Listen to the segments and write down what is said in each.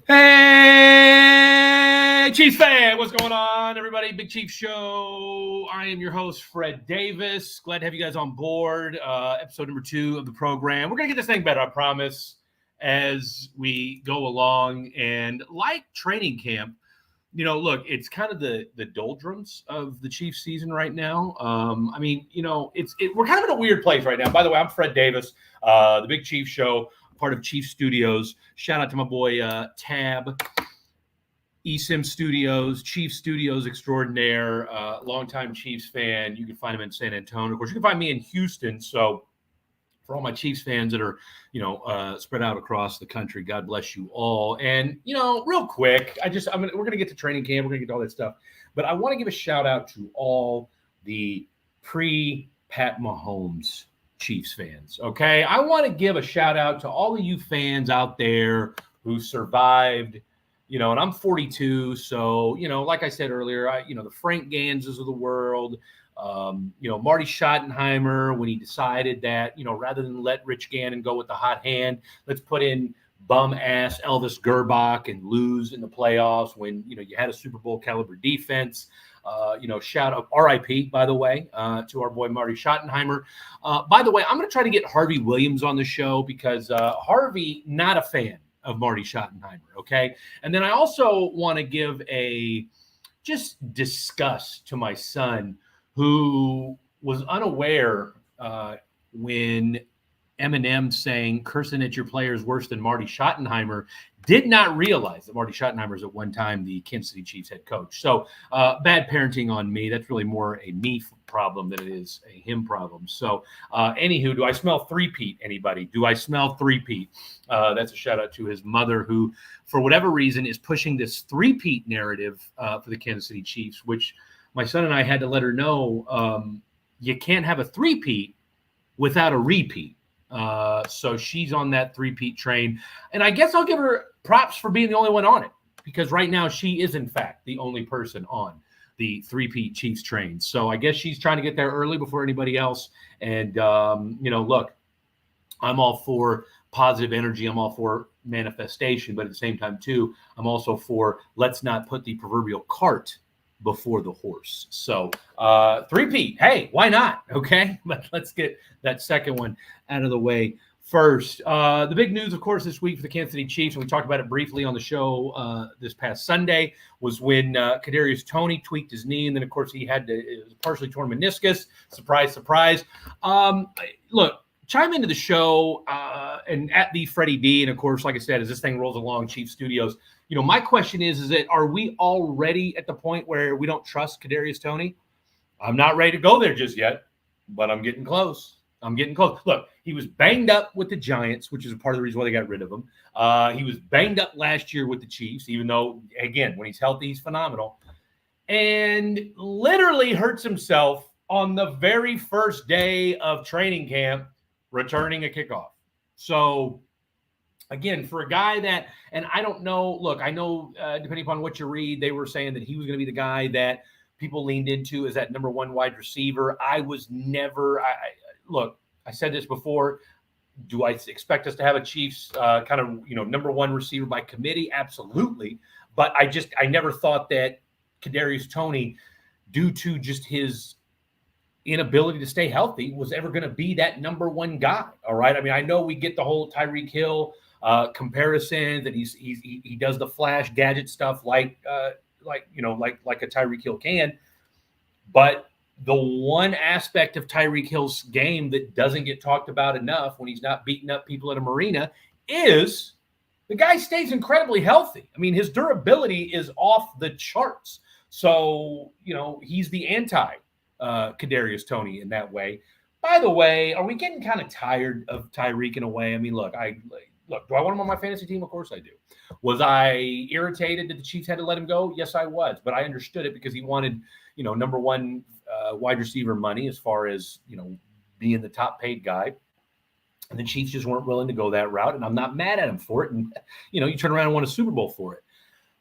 Hey, Chiefs fan, what's going on, everybody? Big Chief Show. I am your host, Fred Davis. Glad to have you guys on board. Episode number 2 of the program. We're going to get this thing better, I promise, as we go along. And like training camp, you know, look, it's kind of the doldrums of the Chiefs season right now. I mean, you know, we're kind of in a weird place right now. By the way, I'm Fred Davis, the Big Chief Show, part of Chief Studios. Shout out to my boy Tab, eSIM Studios, Chief Studios extraordinaire, longtime Chiefs fan. You can find him in San Antonio. Of course, you can find me in Houston. So for all my Chiefs fans that are, you know, spread out across the country, God bless you all. And, you know, real quick, we're going to get to training camp. We're going to get to all that stuff. But I want to give a shout out to all the pre-Pat Mahomes Chiefs fans, okay? I want to give a shout out to all of you fans out there who survived, you know, and I'm 42, so, you know, like I said earlier, the Frank Ganses of the world, you know, Marty Schottenheimer, when he decided that, you know, rather than let Rich Gannon go with the hot hand, let's put in bum-ass Elvis Gerbach and lose in the playoffs when, you know, you had a Super Bowl caliber defense. You know, shout out, RIP, by the way, to our boy Marty Schottenheimer. By the way, I'm going to try to get Harvey Williams on the show because Harvey, not a fan of Marty Schottenheimer, okay? And then I also want to give a just disgust to my son, who was unaware when Eminem saying cursing at your players worse than Marty Schottenheimer, did not realize that Marty Schottenheimer is at one time the Kansas City Chiefs head coach. So bad parenting on me. That's really more a me problem than it is a him problem. So anywho, do I smell three-peat, anybody? Do I smell three-peat? That's a shout out to his mother, who for whatever reason is pushing this three-peat narrative for the Kansas City Chiefs, which my son and I had to let her know you can't have a three-peat without a repeat. So she's on that three-peat train. And I guess I'll give her props for being the only one on it, because right now she is, in fact, the only person on the three-peat Chiefs train. So I guess she's trying to get there early before anybody else. And, you know, look, I'm all for positive energy. I'm all for manifestation. But at the same time, too, I'm also for let's not put the proverbial cart before the horse. So three-peat, hey, why not? Okay, but let's get that second one out of the way first. The big news, of course, this week for the Kansas City Chiefs, and we talked about it briefly on the show this past Sunday, was when Kedarious Toney tweaked his knee, and then, of course, he had a partially torn meniscus. Surprise, surprise. Look, chime into the show and at the Freddie D, and, of course, like I said, as this thing rolls along, Chief Studios, you know, my question is that are we already at the point where we don't trust Kedarious Toney? I'm not ready to go there just yet, but I'm getting close. Look, he was banged up with the Giants, which is a part of the reason why they got rid of him. He was banged up last year with the Chiefs, even though, again, when he's healthy, he's phenomenal. And literally hurts himself on the very first day of training camp, returning a kickoff. So, again, for a guy that, and I don't know, look, I know depending upon what you read, they were saying that he was going to be the guy that people leaned into as that number one wide receiver. I was never, look, I said this before. Do I expect us to have a Chiefs kind of, you know, number one receiver by committee? Absolutely. But I never thought that Kedarious Toney, due to just his inability to stay healthy, was ever going to be that number one guy. All right. I mean, I know we get the whole Tyreek Hill comparison, that he does the flash gadget stuff like a Tyreek Hill can, but the one aspect of Tyreek Hill's game that doesn't get talked about enough when he's not beating up people at a marina is the guy stays incredibly healthy. I mean, his durability is off the charts. So, you know, he's the anti Kedarious Toney in that way. By the way, are we getting kind of tired of Tyreek in a way? I mean, look, do I want him on my fantasy team? Of course I do. Was I irritated that the Chiefs had to let him go? Yes, I was. But I understood it because he wanted, you know, number one wide receiver money as far as, you know, being the top paid guy. And the Chiefs just weren't willing to go that route. And I'm not mad at him for it. And, you know, you turn around and won a Super Bowl for it.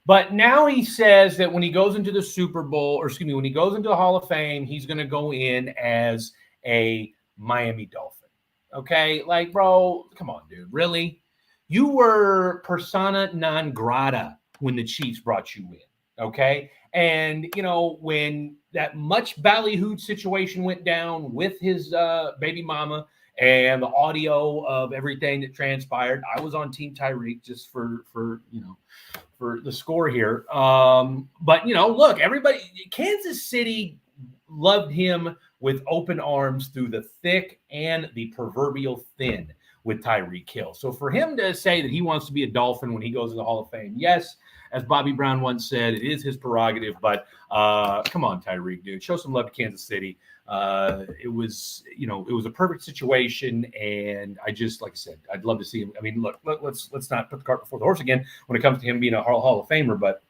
But now he says that when he goes into the Super Bowl, or excuse me, when he goes into the Hall of Fame, he's going to go in as a Miami Dolphin. Okay? Like, bro, come on, dude. Really? you were persona non grata when the Chiefs brought you in, okay? And, when that much ballyhooed situation went down with his baby mama and the audio of everything that transpired, I was on Team Tyreek just for the score here. But, look, everybody, Kansas City loved him with open arms through the thick and the proverbial thin with Tyreek Hill. So for him to say that he wants to be a Dolphin when he goes to the Hall of Fame, yes, as Bobby Brown once said, it is his prerogative, but come on, Tyreek, dude, show some love to Kansas City. It was a perfect situation, and I just, like I said, I'd love to see him. I mean, look, let's not put the cart before the horse again when it comes to him being a Hall of Famer, but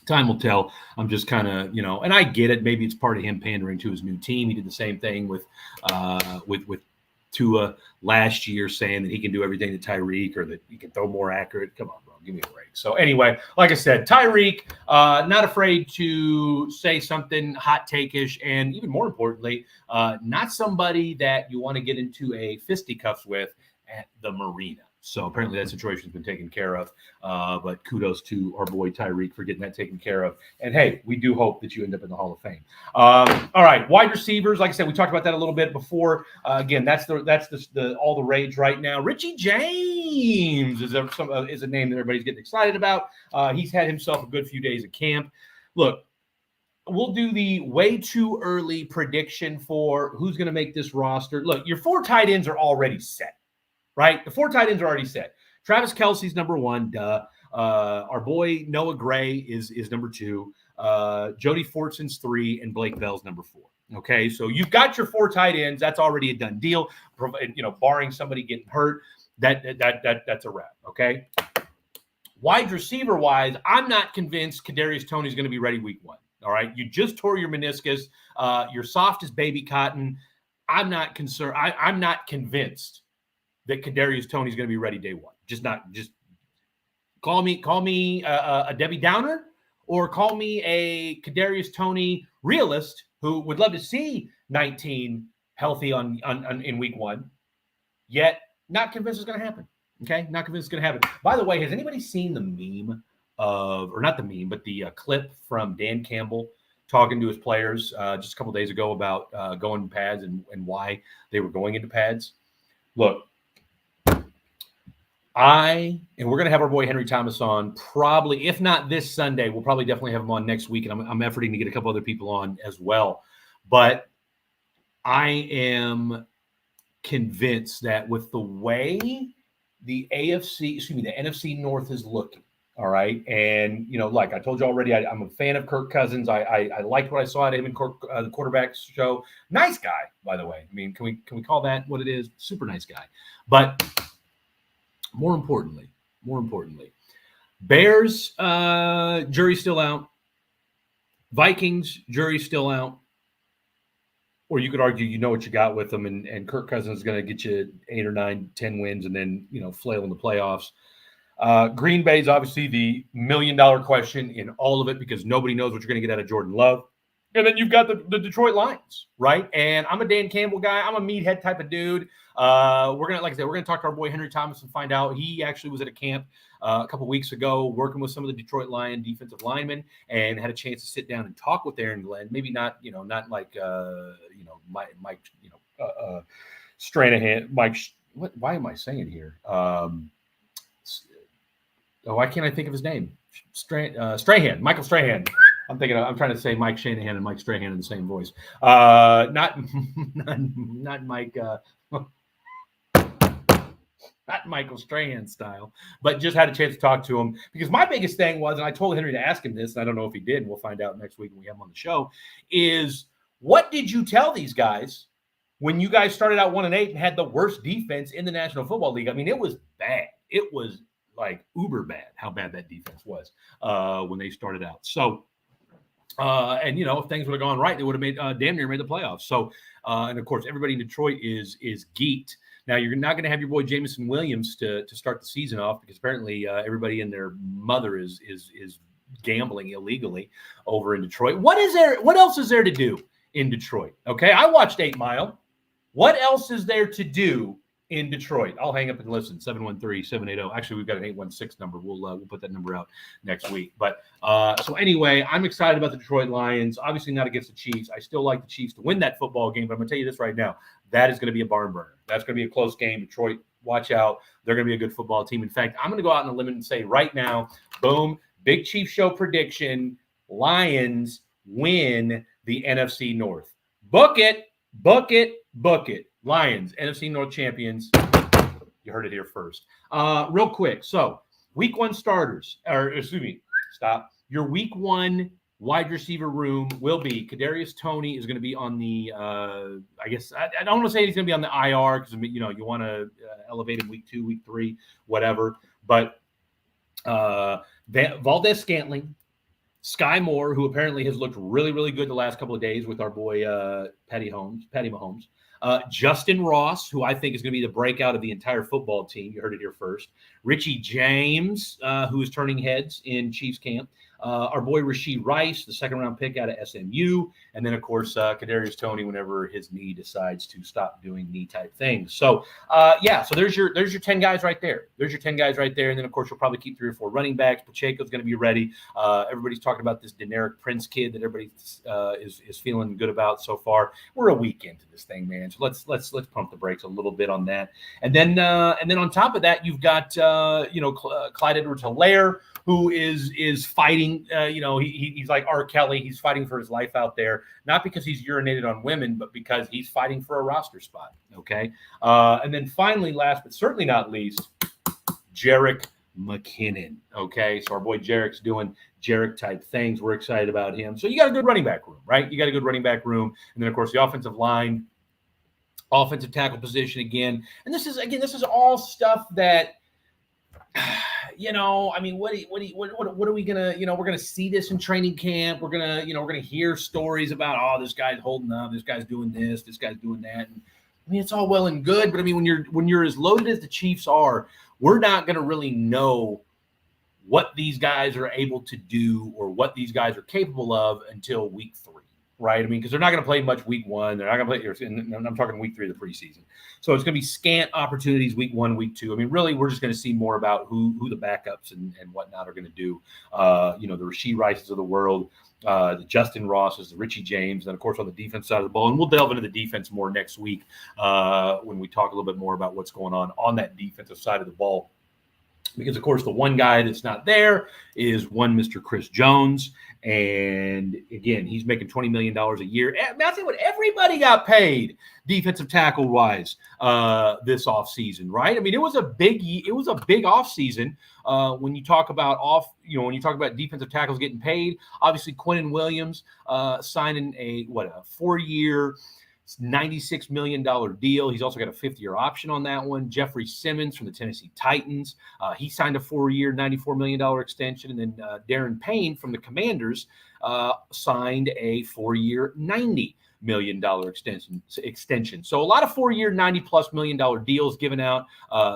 time will tell. I'm just kind of, and I get it. Maybe it's part of him pandering to his new team. He did the same thing with Tua last year, saying that he can do everything to Tyreek or that he can throw more accurate. Come on, bro, give me a break. So anyway, like I said, Tyreek, not afraid to say something hot take-ish, and even more importantly, not somebody that you want to get into a fisticuffs with at the marina. So apparently that situation has been taken care of. But kudos to our boy Tyreek for getting that taken care of. And hey, we do hope that you end up in the Hall of Fame. All right, wide receivers. Like I said, we talked about that a little bit before. Again, that's the all the rage right now. Richie James is a name that everybody's getting excited about. He's had himself a good few days at camp. Look, we'll do the way too early prediction for who's going to make this roster. Look, your 4 tight ends are already set. Right? The 4 tight ends are already set. Travis Kelce's number 1. Duh. Our boy Noah Gray is number 2. Jody Fortson's 3, and Blake Bell's number 4. Okay, so you've got your 4 tight ends. That's already a done deal. Barring somebody getting hurt, that's a wrap. Okay. Wide receiver wise, I'm not convinced Kedarious Toney's going to be ready week 1. All right, you just tore your meniscus. You're soft as baby cotton. I'm not concerned. I'm not convinced that Kedarious Toney's going to be ready day 1. Just call me a Debbie Downer, or call me a Kedarious Toney realist who would love to see 19 healthy in week 1, yet not convinced it's going to happen. Okay, not convinced it's going to happen. By the way, has anybody seen the meme or not the meme, but the clip from Dan Campbell talking to his players just a couple days ago about going to pads and why they were going into pads? Look. And we're going to have our boy Henry Thomas on probably, if not this Sunday, we'll probably definitely have him on next week. And I'm efforting to get a couple other people on as well. But I am convinced that with the way the NFC North is looking, all right. And, like I told you already, I'm a fan of Kirk Cousins. I liked what I saw at him in the quarterback show. Nice guy, by the way. I mean, can we call that what it is? Super nice guy. But more importantly, Bears, jury's still out. Vikings, jury's still out. Or you could argue you know what you got with them, and Kirk Cousins is going to get you 8 or 9, 10 wins and then, flail in the playoffs. Green Bay is obviously the $1 million question in all of it because nobody knows what you're going to get out of Jordan Love. And then you've got the Detroit Lions, right? And I'm a Dan Campbell guy. I'm a meathead type of dude. We're gonna talk to our boy Henry Thomas and find out. He actually was at a camp a couple weeks ago working with some of the Detroit Lion defensive linemen and had a chance to sit down and talk with Aaron Glenn. Maybe not like Mike, Stranahan. Mike, why am I saying here? Why can't I think of his name? Strahan, Michael Strahan. I'm trying to say Mike Shanahan and Mike Strahan in the same voice. Not Mike, not Michael Strahan style, but just had a chance to talk to him because my biggest thing was, and I told Henry to ask him this, and I don't know if he did, and we'll find out next week when we have him on the show, is what did you tell these guys when you guys started out 1-8 and had the worst defense in the National Football League? I mean, it was bad. It was like uber bad how bad that defense was when they started out. So, and if things would have gone right, they would have made damn near made the playoffs. So, and of course, everybody in Detroit is geeked. Now, you're not going to have your boy Jameson Williams to start the season off because apparently everybody and their mother is gambling illegally over in Detroit. What else is there to do in Detroit? Okay, I watched 8 Mile. What else is there to do in Detroit. I'll hang up and listen. 713-780. Actually, we've got an 816 number. We'll put that number out next week. But so anyway, I'm excited about the Detroit Lions. Obviously not against the Chiefs. I still like the Chiefs to win that football game, but I'm going to tell you this right now. That is going to be a barn burner. That's going to be a close game. Detroit, watch out. They're going to be a good football team. In fact, I'm going to go out on a limb and say right now, boom, Big Chief Show prediction, Lions win the NFC North. Book it, book it, book it. Lions, NFC North champions. You heard it here first. Real quick. So, week one starters, your week one wide receiver room will be Kedarious. Toney is going to be on the, I don't want to say he's going to be on the IR because, you want to elevate him week 2, week 3, whatever. But Valdez-Scantling, Sky Moore, who apparently has looked really, really good the last couple of days with our boy Patty Mahomes. Justin Ross, who I think is going to be the breakout of the entire football team. You heard it here first. Richie James, who is turning heads in Chiefs camp. Our boy Rashee Rice, the second-round pick out of SMU. And then, of course, Kedarious Toney whenever his knee decides to stop doing knee-type things. So, so there's your 10 guys right there. There's your 10 guys right there. And then, of course, you'll probably keep 3 or 4 running backs. Pacheco's going to be ready. Everybody's talking about this Deneric Prince kid that everybody is feeling good about so far. We're a week into this thing, man. So let's pump the brakes a little bit on that. And then on top of that, you've got Clyde Edwards-Helaire, who is fighting. He's like R. Kelly. He's fighting for his life out there, not because he's urinated on women, but because he's fighting for a roster spot. Okay. And then finally, last but certainly not least, Jerick McKinnon. Okay. So our boy Jerick's doing Jerick type things. We're excited about him. So you got a good running back room, right? You got a good running back room. And then, of course, the offensive line, offensive tackle position again. And this is all stuff that, what are we gonna, we're gonna see this in training camp. We're gonna hear stories about, this guy's holding up, this guy's doing this guy's doing that. And it's all well and good, but when you're as loaded as the Chiefs are, we're not gonna really know what these guys are able to do or what these guys are capable of until week 3. Right? Because they're not going to play much week 1. They're not going to play, and I'm talking week 3 of the preseason. So it's going to be scant opportunities week 1, week 2. Really, we're just going to see more about who the backups and whatnot are going to do. The Rashee Rices of the world, the Justin Rosses, the Richie James, and of course on the defense side of the ball. And we'll delve into the defense more next week when we talk a little bit more about what's going on that defensive side of the ball. Because, of course, the one guy that's not there is one Mr. Chris Jones. And, again, he's making $20 million a year. That's what everybody got paid defensive tackle-wise this offseason, right? It was a big offseason when you talk about defensive tackles getting paid. Obviously, Quinnen Williams signing a 4-year, $96 million deal. He's also got a 5th-year option on that one. Jeffrey Simmons from the Tennessee Titans. He signed a 4-year, $94 million extension. And then Darren Payne from the Commanders signed a 4-year, $90 million extension. So a lot of 4-year, $90+ million deals given out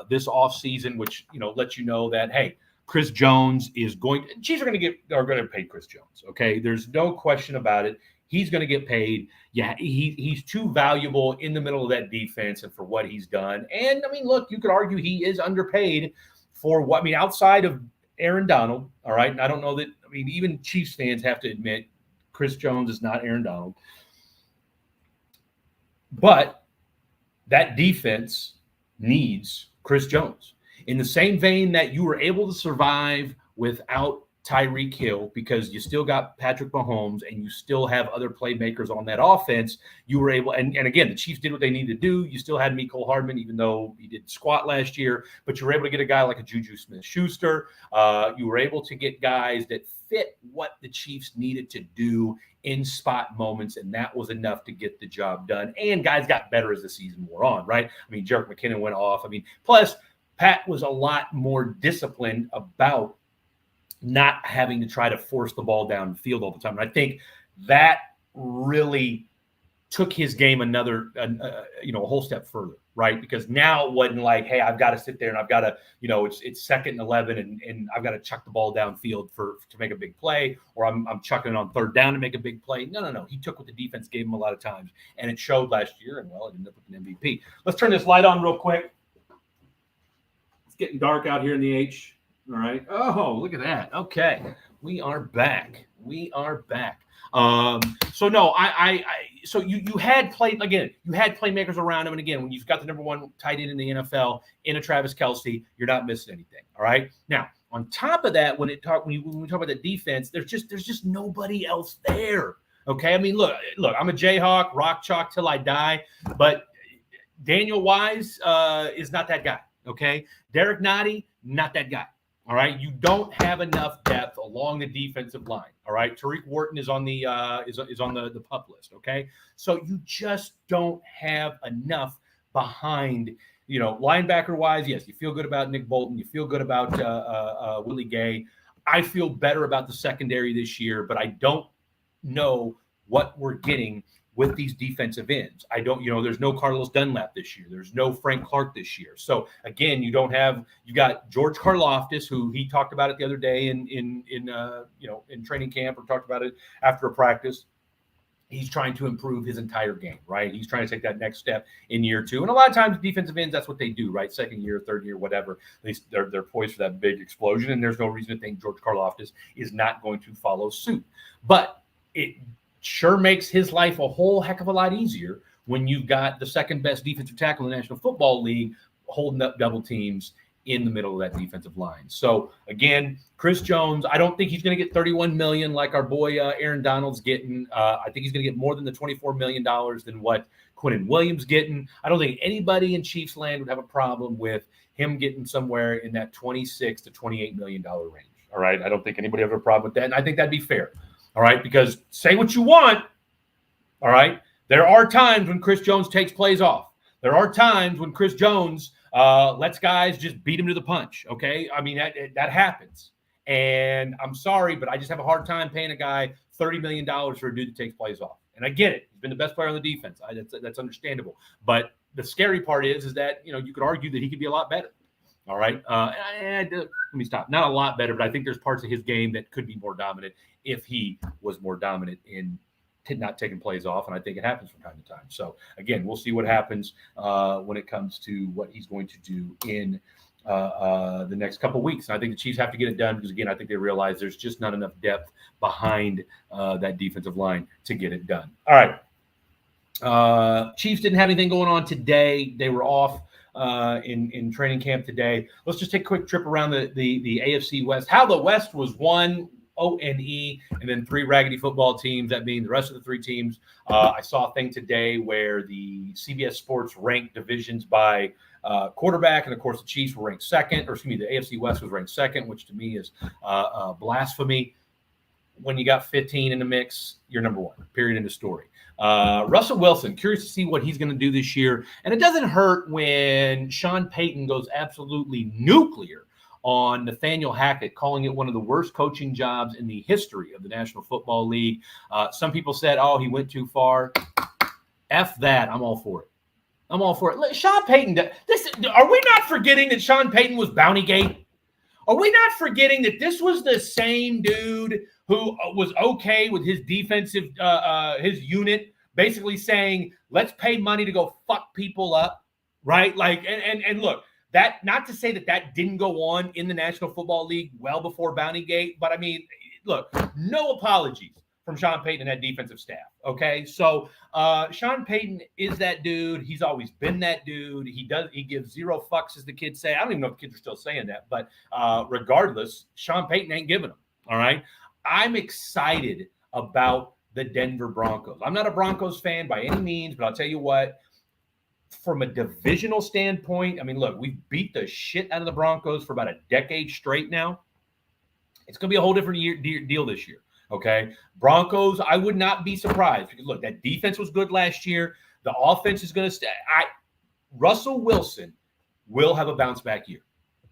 this offseason, which, lets you know that, hey, Chris Jones is Chiefs are going to pay Chris Jones. Okay. There's no question about it. He's going to get paid. Yeah, he's too valuable in the middle of that defense and for what he's done. And, look, you could argue he is underpaid for what – outside of Aaron Donald, all right? And I don't know that – even Chiefs fans have to admit Chris Jones is not Aaron Donald. But that defense needs Chris Jones. In the same vein that you were able to survive without Tyreek Hill because you still got Patrick Mahomes and you still have other playmakers on that offense, you were able, and again, the Chiefs did what they needed to do. You still had Mecole Hardman, even though he did squat last year, but you were able to get a guy like a Juju Smith-Schuster. You were able to get guys that fit what the Chiefs needed to do in spot moments, and that was enough to get the job done. And guys got better as the season wore on, right? Jerick McKinnon went off. Plus, Pat was a lot more disciplined about not having to try to force the ball down the field all the time. And I think that really took his game a whole step further, right? Because now it wasn't like, hey, I've got to sit there and I've got to, it's 2nd and 11 and I've got to chuck the ball downfield to make a big play, or I'm chucking it on 3rd down to make a big play. No. He took what the defense gave him a lot of times, and it showed last year, and, it ended up with an MVP. Let's turn this light on real quick. getting dark out here in the H. All right. Oh, look at that. Okay. We are back. So no, so you had playmakers around him. And again, when you've got the number one tight end in the NFL in a Travis Kelce, you're not missing anything. All right. Now, on top of that, when we talk about the defense, there's just nobody else there. Okay. I mean, look, I'm a Jayhawk, rock chalk till I die, but Daniel Wise is not that guy. Okay. Derek Nottie, not that guy. All right. You don't have enough depth along the defensive line. All right. Tariq Wharton is on the is on the pup list. Okay. So you just don't have enough behind, linebacker wise. Yes, you feel good about Nick Bolton. You feel good about Willie Gay. I feel better about the secondary this year, but I don't know what we're getting with these defensive ends. I don't, there's no Carlos Dunlap this year. There's no Frank Clark this year. So again, you got George Karlaftis, who he talked about it the other day in training camp, or talked about it after a practice. He's trying to improve his entire game, right? He's trying to take that next step in year two. And a lot of times defensive ends, that's what they do, right? Second year, third year, whatever. They're poised for that big explosion. And there's no reason to think George Karlaftis is not going to follow suit. But it sure makes his life a whole heck of a lot easier when you've got the second best defensive tackle in the National Football League holding up double teams in the middle of that defensive line. So again, Chris Jones, I don't think he's going to get $31 million like our boy Aaron Donald's getting. I think he's going to get more than the $24 million than what Quinnen Williams getting. I don't think anybody in Chiefs land would have a problem with him getting somewhere in that $26 to $28 million range. All right. I don't think anybody have a problem with that. And I think that'd be fair. All right, because say what you want, all right, there are times when Chris Jones takes plays off. There are times when Chris Jones lets guys just beat him to the punch, okay? I mean, that happens. And I'm sorry, but I just have a hard time paying a guy $30 million for a dude that takes plays off. And I get it. He's been the best player on the defense. That's understandable. But the scary part is that, you could argue that he could be a lot better. All right. Let me stop. Not a lot better, but I think there's parts of his game that could be more dominant if he was more dominant in not taking plays off. And I think it happens from time to time. So, again, we'll see what happens when it comes to what he's going to do in the next couple of weeks. And I think the Chiefs have to get it done because, again, I think they realize there's just not enough depth behind that defensive line to get it done. All right. Chiefs didn't have anything going on today. They were off in training camp today. Let's just take a quick trip around the AFC West. How the West was 1-0 and then 3 Raggedy football teams. That means the rest of the 3 teams. I saw a thing today where the CBS Sports ranked divisions by quarterback, and of course the Chiefs were ranked second, the AFC West was ranked second, which to me is blasphemy. When you got 15 in the mix, you're number 1. Period. End of story. Russell Wilson, curious to see what he's going to do this year. And it doesn't hurt when Sean Payton goes absolutely nuclear on Nathaniel Hackett, calling it one of the worst coaching jobs in the history of the National Football League. Some people said, he went too far. F that. I'm all for it. Sean Payton, are we not forgetting that Sean Payton was Bountygate? Are we not forgetting that this was the same dude who was okay with his defensive, his unit, basically saying, let's pay money to go fuck people up, right? Like, and look, that, not to say that didn't go on in the National Football League well before Bountygate, but I mean, look, no apologies from Sean Payton and that defensive staff, okay? So Sean Payton is that dude. He's always been that dude. He gives zero fucks, as the kids say. I don't even know if the kids are still saying that, but regardless, Sean Payton ain't giving them, all right? I'm excited about the Denver Broncos. I'm not a Broncos fan by any means, but I'll tell you what, from a divisional standpoint, I mean, look, we've beat the shit out of the Broncos for about a decade straight now. It's going to be a whole different deal this year, okay? Broncos, I would not be surprised because, look, that defense was good last year. The offense is going to stay. Russell Wilson will have a bounce-back year.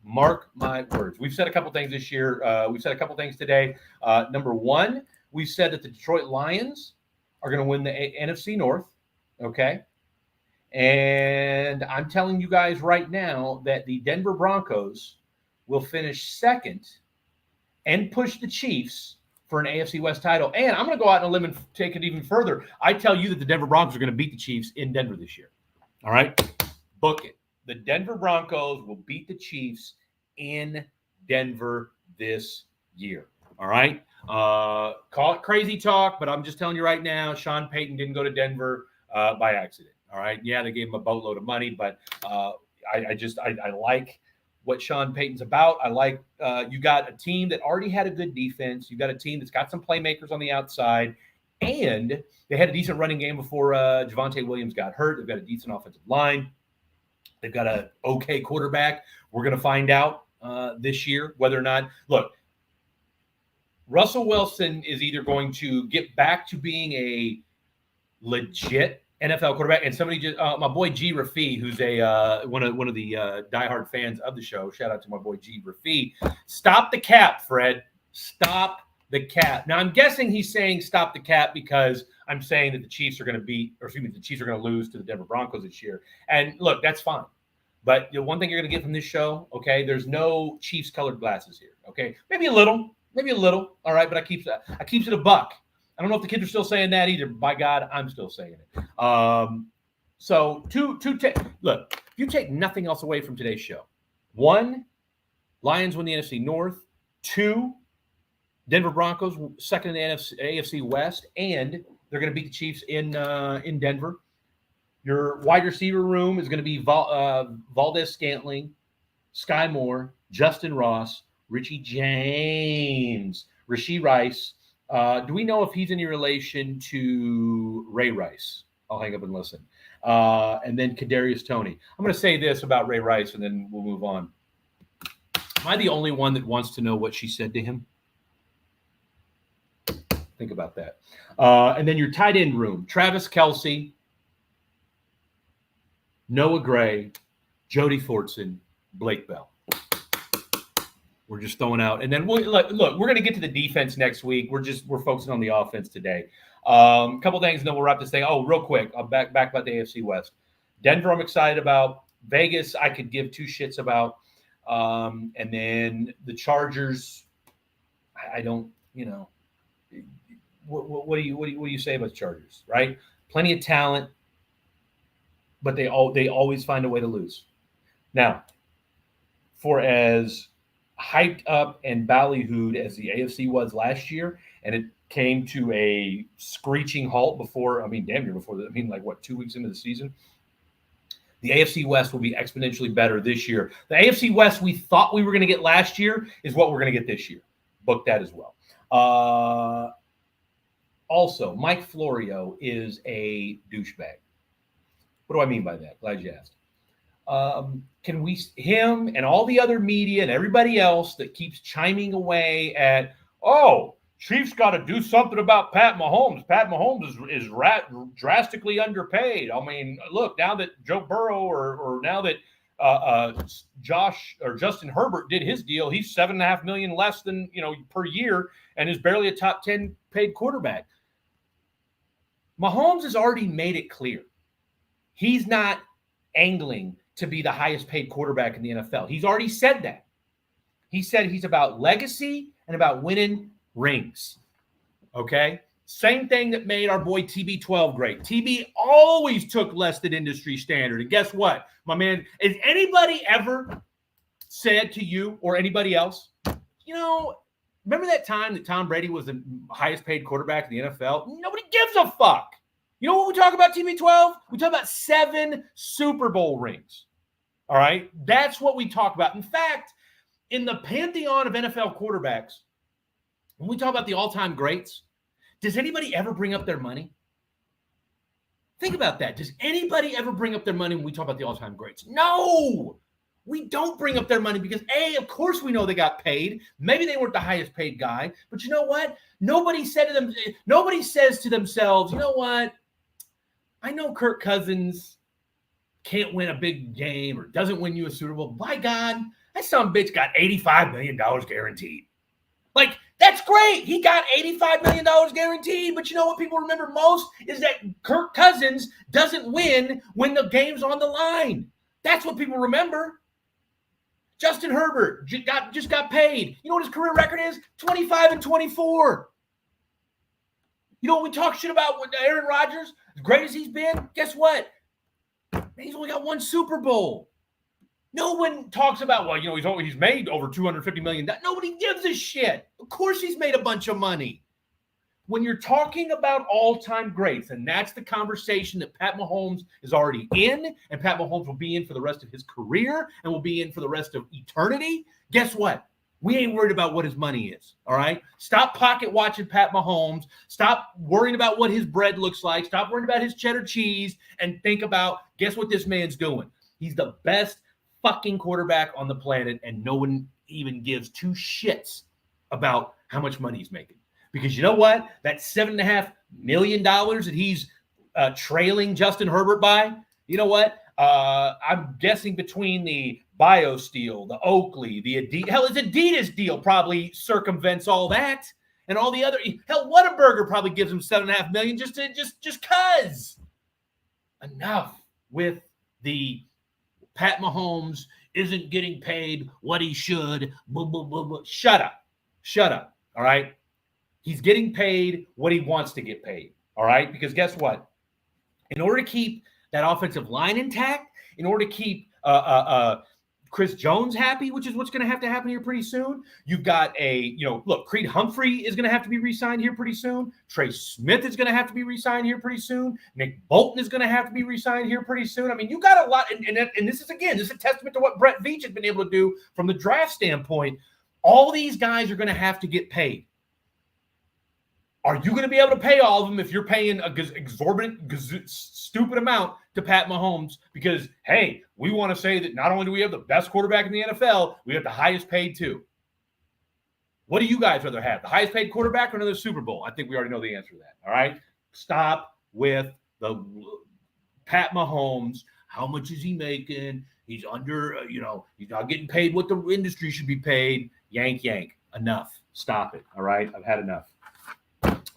Mark my words. We've said a couple things this year. We've said a couple things today. Number one, we've said that the Detroit Lions are going to win the NFC North, okay? And I'm telling you guys right now that the Denver Broncos will finish second and push the Chiefs for an AFC West title. And I'm going to go out on a limb and take it even further. I tell you that the Denver Broncos are going to beat the Chiefs in Denver this year. All right? Book it. the Denver Broncos will beat the Chiefs in Denver this year. All right. Call it crazy talk, but I'm just telling you right now, Sean Peyton didn't go to Denver by accident. All right. Yeah, they gave him a boatload of money, but I like what Sean Payton's about. I like you got a team that already had a good defense. You got a team that's got some playmakers on the outside, and they had a decent running game before Javonte Williams got hurt. They've got a decent offensive line. They've got an okay quarterback. We're going to find out this year whether or not – look, Russell Wilson is either going to get back to being a legit NFL quarterback, and somebody just my boy G Rafi, who's a one of the diehard fans of the show. Shout out to my boy G Rafi. Stop the cap, Fred. Stop the cap. Now I'm guessing he's saying stop the cap because I'm saying that the Chiefs are going to the Chiefs are going to lose to the Denver Broncos this year. And look, that's fine. But the one thing you're going to get from this show, okay, there's no Chiefs colored glasses here. Okay, maybe a little. All right, but I keeps it a buck. I don't know if the kids are still saying that either. By God, I'm still saying it. So look, if you take nothing else away from today's show, 1, Lions win the NFC North. 2, Denver Broncos second in the AFC West, and they're going to beat the Chiefs in Denver. Your wide receiver room is going to be Valdez-Scantling, Sky Moore, Justin Ross, Richie James, Rashee Rice. Do we know if he's any relation to Ray Rice? I'll hang up and listen. And then Kedarious Toney. I'm going to say this about Ray Rice, and then we'll move on. Am I the only one that wants to know what she said to him? Think about that. And then your tight end room, Travis Kelce, Noah Gray, Jody Fortson, Blake Bell. We're just throwing out. And then look, we're going to get to the defense next week. We're focusing on the offense today. A couple things, and then we'll wrap this thing. Oh, real quick, I'll back about the AFC West. Denver, I'm excited about. Vegas, I could give 2 shits about. And then the Chargers, I don't, what do you say about the Chargers, right? Plenty of talent, but they always find a way to lose. Now, for as hyped up and ballyhooed as the AFC was last year, and it came to a screeching halt damn near before 2 weeks into the season. The AFC West will be exponentially better this year. The AFC West we thought we were going to get last year is what we're going to get this year. Book that as well. Also, Mike Florio is a douchebag. What do I mean by that? Glad you asked. Him and all the other media and everybody else that keeps chiming away at, Chiefs got to do something about Pat Mahomes. Pat Mahomes is drastically underpaid. I mean, look, now that Joe Burrow or now that Justin Herbert did his deal, he's $7.5 million less than per year and is barely a top 10 paid quarterback. Mahomes has already made it clear he's not angling to be the highest paid quarterback in the NFL. He's already said that. He said he's about legacy and about winning rings. Okay? Same thing that made our boy TB12 great. TB always took less than industry standard. And guess what, my man? Has anybody ever said to you or anybody else, remember that time that Tom Brady was the highest paid quarterback in the NFL? Nobody gives a fuck. You know what we talk about, TB12? We talk about 7 Super Bowl rings. All right? That's what we talk about. In fact, in the pantheon of NFL quarterbacks, when we talk about the all-time greats, does anybody ever bring up their money? Think about that. Does anybody ever bring up their money when we talk about the all-time greats? No! We don't bring up their money because, of course we know they got paid. Maybe they weren't the highest paid guy. But you know what? Nobody says to themselves, you know what? I know Kirk Cousins can't win a big game or doesn't win you a Super Bowl. By God, that son of a bitch got $85 million guaranteed. Like, that's great. He got $85 million guaranteed. But you know what people remember most is that Kirk Cousins doesn't win when the game's on the line. That's what people remember. Justin Herbert just got paid. You know what his career record is? 25-24. You know what we talk shit about with Aaron Rodgers? As great as he's been, guess what? He's only got 1 Super Bowl. No one talks about, well, he's made over $250 million. Nobody gives a shit. Of course he's made a bunch of money. When you're talking about all-time greats, and that's the conversation that Pat Mahomes is already in, and Pat Mahomes will be in for the rest of his career and will be in for the rest of eternity, guess what? We ain't worried about what his money is, all right? Stop pocket watching Pat Mahomes. Stop worrying about what his bread looks like. Stop worrying about his cheddar cheese and think about, guess what this man's doing? He's the best fucking quarterback on the planet, and no one even gives two shits about how much money he's making. Because you know what? That $7.5 million that he's trailing Justin Herbert by, you know what? I'm guessing between the BioSteel, the Oakley, the Adidas, his Adidas deal probably circumvents all that. And all the other, Whataburger probably gives him $7.5 million just cause. Enough with the Pat Mahomes isn't getting paid what he should. Blah, blah, blah, blah. Shut up. All right. He's getting paid what he wants to get paid. All right. Because guess what? In order to keep that offensive line intact, in order to keep Chris Jones happy, which is what's going to happen here pretty soon. You've got Creed Humphrey is going to have to be re-signed here pretty soon. Trey Smith is going to have to be re-signed here pretty soon. Nick Bolton is going to have to be re-signed here pretty soon. I mean, you got a lot. And this is a testament to what Brett Veach has been able to do from the draft standpoint. All these guys are going to have to get paid. Are you going to be able to pay all of them if you're paying an exorbitant, stupid amount to Pat Mahomes? Because, hey, we want to say that not only do we have the best quarterback in the NFL, we have the highest paid too. What do you guys rather have? The highest paid quarterback or another Super Bowl? I think we already know the answer to that. All right? Stop with the Pat Mahomes. How much is he making? He's under, he's not getting paid what the industry should be paid. Yank. Enough. Stop it. All right? I've had enough.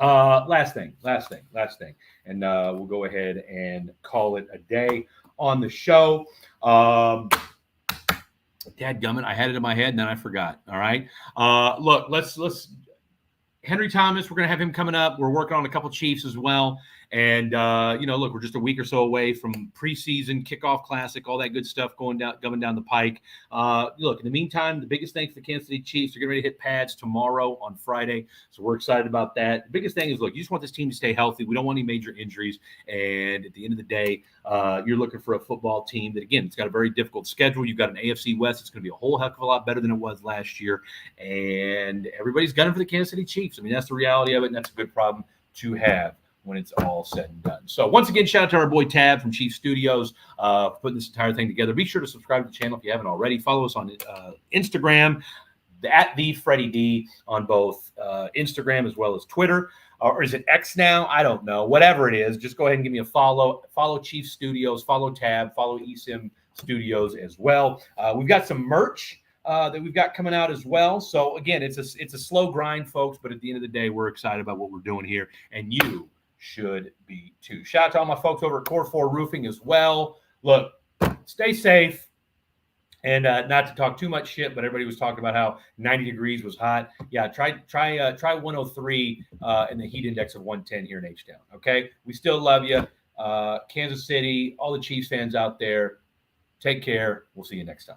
Last thing. And we'll go ahead and call it a day on the show. Dadgummit, I had it in my head and then I forgot. All right. Look, let's Henry Thomas, we're going to have him coming up. We're working on a couple Chiefs as well. And, look, we're just a week or so away from preseason, kickoff classic, all that good stuff coming down the pike. Look, in the meantime, the biggest thing for the Kansas City Chiefs, they're getting ready to hit pads tomorrow on Friday. So we're excited about that. The biggest thing is, look, you just want this team to stay healthy. We don't want any major injuries. And at the end of the day, you're looking for a football team that, again, it's got a very difficult schedule. You've got an AFC West. It's going to be a whole heck of a lot better than it was last year. And everybody's gunning for the Kansas City Chiefs. I mean, that's the reality of it, and that's a good problem to have when it's all said and done. So once again, shout out to our boy Tab from Chief Studios for putting this entire thing together. Be sure to subscribe to the channel if you haven't already. Follow us on Instagram at the Freddie D on both Instagram as well as Twitter. Or is it X now? I don't know. Whatever it is, just go ahead and give me a follow. Follow Chief Studios, follow Tab, follow eSIM Studios as well. We've got some merch that we've got coming out as well. So again, it's a slow grind, folks, but at the end of the day, we're excited about what we're doing here, and you should be too. Shout out to all my folks over at Core 4 Roofing as well. Look, stay safe, and not to talk too much shit, but everybody was talking about how 90 degrees was hot. Yeah, try 103 and the heat index of 110 here in H-Town. Okay, we still love you, Kansas City, all the Chiefs fans out there. Take care. We'll see you next time.